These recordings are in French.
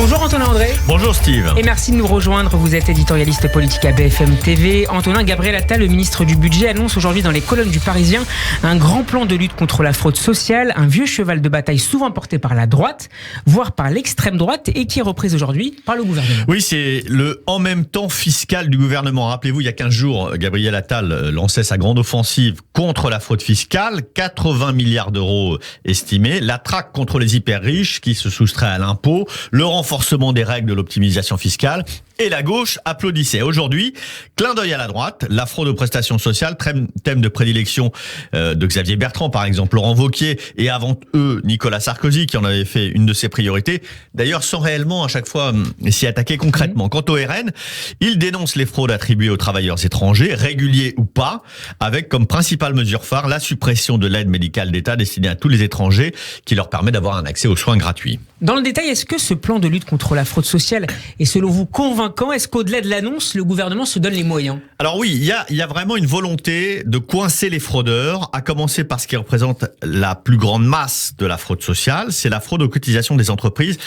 Bonjour Antonin André. Bonjour Steve. Et merci de nous rejoindre. Vous êtes éditorialiste politique à BFM TV. Antonin, Gabriel Attal, le ministre du Budget, annonce aujourd'hui dans les colonnes du Parisien un grand plan de lutte contre la fraude sociale, un vieux cheval de bataille souvent porté par la droite, voire par l'extrême droite, et qui est reprise aujourd'hui par le gouvernement. Oui, c'est le en même temps fiscal du gouvernement. Rappelez-vous, il y a 15 jours, Gabriel Attal lançait sa grande offensive contre la fraude fiscale, 80 milliards d'euros estimés, la traque contre les hyper riches qui se soustraient à l'impôt, le renforcement des règles de l'optimisation fiscale. Et la gauche applaudissait. Aujourd'hui, clin d'œil à la droite, la fraude aux prestations sociales, thème de prédilection de Xavier Bertrand, par exemple, Laurent Wauquiez, et avant eux, Nicolas Sarkozy, qui en avait fait une de ses priorités. D'ailleurs, sans réellement à chaque fois s'y attaquer concrètement. Quant au RN, il dénonce les fraudes attribuées aux travailleurs étrangers, réguliers ou pas, avec comme principale mesure phare la suppression de l'aide médicale d'État destinée à tous les étrangers, qui leur permet d'avoir un accès aux soins gratuits. Dans le détail, est-ce que ce plan de lutte contre la fraude sociale est selon vous convaincant? Est-ce qu'au-delà de l'annonce, le gouvernement se donne les moyens? Alors oui, il y a vraiment une volonté de coincer les fraudeurs, à commencer par ce qui représente la plus grande masse de la fraude sociale, c'est la fraude aux cotisations des entreprises.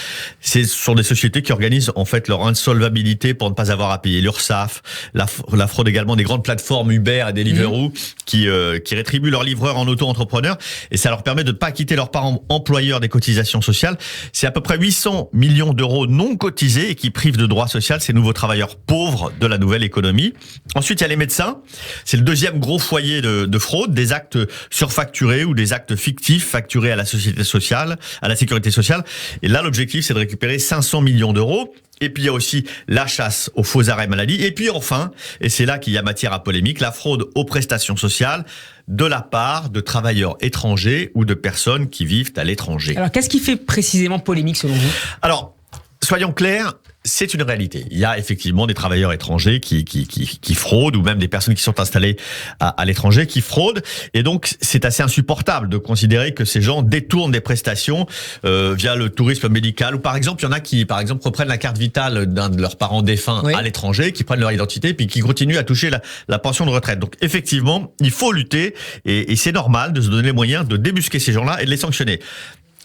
Ce sont des sociétés qui organisent en fait leur insolvabilité pour ne pas avoir à payer l'URSSAF, la fraude également des grandes plateformes Uber et Deliveroo qui rétribuent leurs livreurs en auto-entrepreneurs, et ça leur permet de ne pas quitter leurs parents employeurs des cotisations sociales. C'est à peu près 800 millions d'euros non cotisés et qui privent de droits sociaux ces nouveaux travailleurs pauvres de la nouvelle économie. Ensuite, il y a les médecins. C'est le deuxième gros foyer de fraude, des actes surfacturés ou des actes fictifs facturés à la société sociale, à la sécurité sociale. Et là, l'objectif, c'est de récupérer 500 millions d'euros. Et puis il y a aussi la chasse aux faux arrêts maladie. Et puis enfin, et c'est là qu'il y a matière à polémique, la fraude aux prestations sociales de la part de travailleurs étrangers ou de personnes qui vivent à l'étranger. Alors qu'est-ce qui fait précisément polémique selon vous? Alors, soyons clairs, c'est une réalité. Il y a effectivement des travailleurs étrangers qui fraudent, ou même des personnes qui sont installées à l'étranger qui fraudent. Et donc, c'est assez insupportable de considérer que ces gens détournent des prestations via le tourisme médical. Ou par exemple, il y en a qui, par exemple, reprennent la carte vitale d'un de leurs parents défunts à l'étranger, qui prennent leur identité, puis qui continuent à toucher la pension de retraite. Donc, effectivement, il faut lutter, et c'est normal de se donner les moyens de débusquer ces gens-là et de les sanctionner.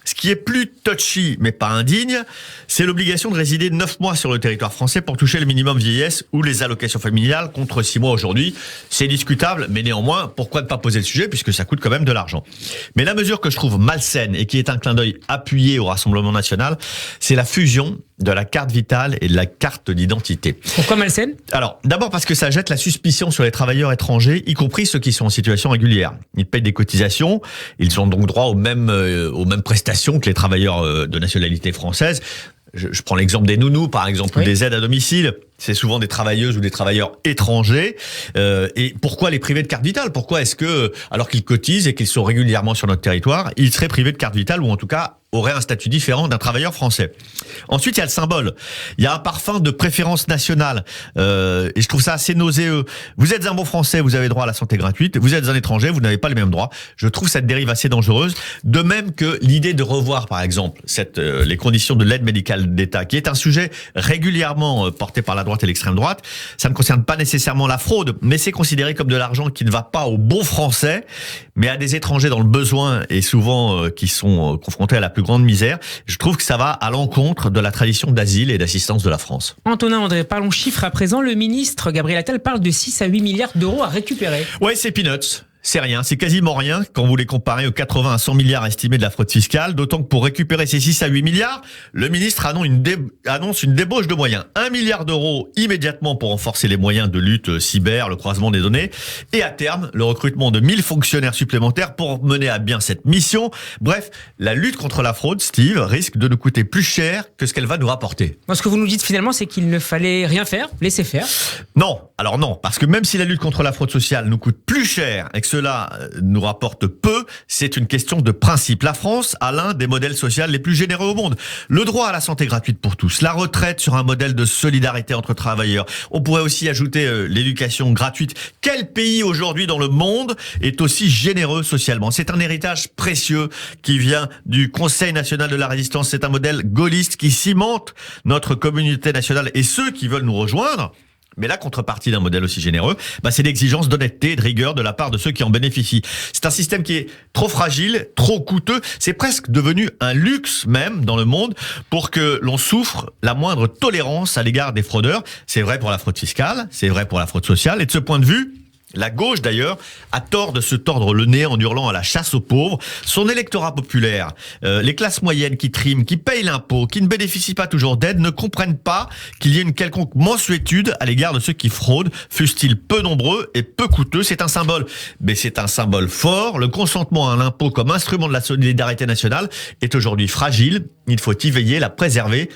Ce qui est plus touchy, mais pas indigne, c'est l'obligation de résider 9 mois sur le territoire français pour toucher le minimum vieillesse ou les allocations familiales contre 6 mois aujourd'hui. C'est discutable, mais néanmoins, pourquoi ne pas poser le sujet puisque ça coûte quand même de l'argent. Mais la mesure que je trouve malsaine et qui est un clin d'œil appuyé au Rassemblement national, c'est la fusion de la carte vitale et de la carte d'identité. Pourquoi malsaine? Alors, d'abord parce que ça jette la suspicion sur les travailleurs étrangers, y compris ceux qui sont en situation régulière. Ils payent des cotisations, ils ont donc droit aux mêmes prestations que les travailleurs de nationalité française. Je prends l'exemple des nounous, par exemple, ou des aides à domicile. C'est souvent des travailleuses ou des travailleurs étrangers. Et pourquoi les priver de carte vitale? Pourquoi est-ce que, alors qu'ils cotisent et qu'ils sont régulièrement sur notre territoire, ils seraient privés de carte vitale, ou en tout cas auraient un statut différent d'un travailleur français? Ensuite, il y a le symbole. Il y a un parfum de préférence nationale. Et je trouve ça assez nauséeux. Vous êtes un bon Français, vous avez droit à la santé gratuite. Vous êtes un étranger, vous n'avez pas les mêmes droits. Je trouve cette dérive assez dangereuse. De même que l'idée de revoir, par exemple, les conditions de l'aide médicale d'État, qui est un sujet régulièrement porté par la droite et l'extrême droite. Ça ne concerne pas nécessairement la fraude, mais c'est considéré comme de l'argent qui ne va pas aux bons Français, mais à des étrangers dans le besoin et souvent qui sont confrontés à la plus grande misère. Je trouve que ça va à l'encontre de la tradition d'asile et d'assistance de la France. Antonin André, parlons chiffres à présent. Le ministre Gabriel Attal parle de 6 à 8 milliards d'euros à récupérer. Ouais, c'est peanuts. C'est rien, c'est quasiment rien quand vous les comparez aux 80 à 100 milliards estimés de la fraude fiscale, d'autant que pour récupérer ces 6 à 8 milliards, le ministre annonce une débauche de moyens. 1 milliard d'euros immédiatement pour renforcer les moyens de lutte cyber, le croisement des données, et à terme, le recrutement de 1000 fonctionnaires supplémentaires pour mener à bien cette mission. Bref, la lutte contre la fraude, Steve, risque de nous coûter plus cher que ce qu'elle va nous rapporter. Moi, ce que vous nous dites finalement, c'est qu'il ne fallait rien faire, laisser faire. Non, alors non, parce que même si la lutte contre la fraude sociale nous coûte plus cher et que cela nous rapporte peu, c'est une question de principe. La France a l'un des modèles sociaux les plus généreux au monde. Le droit à la santé gratuite pour tous, la retraite sur un modèle de solidarité entre travailleurs. On pourrait aussi ajouter l'éducation gratuite. Quel pays aujourd'hui dans le monde est aussi généreux socialement? C'est un héritage précieux qui vient du Conseil national de la résistance. C'est un modèle gaulliste qui cimente notre communauté nationale, et ceux qui veulent nous rejoindre Mais la contrepartie d'un modèle aussi généreux, c'est l'exigence d'honnêteté et de rigueur de la part de ceux qui en bénéficient. C'est un système qui est trop fragile, trop coûteux. C'est presque devenu un luxe même dans le monde pour que l'on souffre la moindre tolérance à l'égard des fraudeurs. C'est vrai pour la fraude fiscale, c'est vrai pour la fraude sociale. Et de ce point de vue, la gauche, d'ailleurs, a tort de se tordre le nez en hurlant à la chasse aux pauvres. Son électorat populaire, les classes moyennes qui triment, qui payent l'impôt, qui ne bénéficient pas toujours d'aide, ne comprennent pas qu'il y ait une quelconque mansuétude à l'égard de ceux qui fraudent, fussent-ils peu nombreux et peu coûteux. C'est un symbole, mais c'est un symbole fort. Le consentement à l'impôt comme instrument de la solidarité nationale est aujourd'hui fragile. Il faut y veiller, la préserver,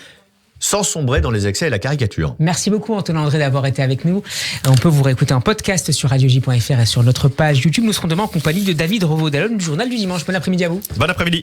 sans sombrer dans les excès et la caricature. Merci beaucoup Antonin André d'avoir été avec nous. On peut vous réécouter en podcast sur radioj.fr et sur notre page YouTube. Nous serons demain en compagnie de David Revaud-Dallon du Journal du Dimanche. Bon après-midi à vous. Bon après-midi.